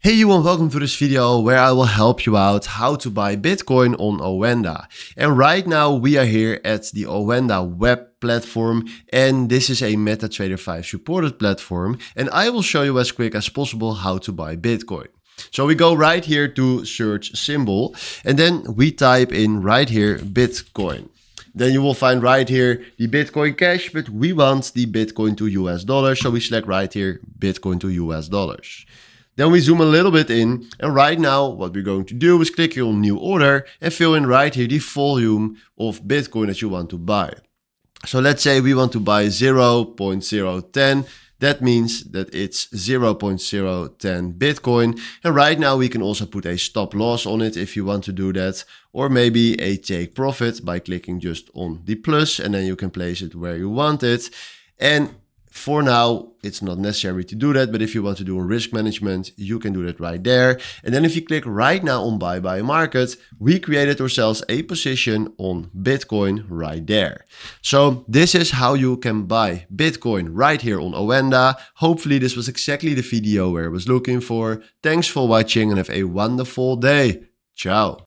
Hey you and welcome to this video where I will help you out how to buy Bitcoin on Oanda. And right now we are here at the Oanda web platform, and this is a MetaTrader 5 supported platform, and I will show you as quick as possible how to buy Bitcoin. So we go right here to search symbol, and then we type in right here Bitcoin. Then you will find right here the Bitcoin Cash, but we want the Bitcoin to US dollars, so we select right here Bitcoin to US dollars. Then we zoom a little bit in, and right now what we're going to do is click here on new order and fill in right here the volume of Bitcoin that you want to buy. So let's say we want to buy 0.010. That means that it's 0.010 Bitcoin. And right now we can also put a stop loss on it if you want to do that, or maybe a take profit by clicking just on the plus, and then you can place it where you want it. And for now, it's not necessary to do that, but if you want to do a risk management, you can do that right there. And then if you click right now on buy market, we created ourselves a position on Bitcoin right there. So this is how you can buy Bitcoin right here on Oanda. Hopefully this was exactly the video where I was looking for. Thanks for watching and have a wonderful day. Ciao.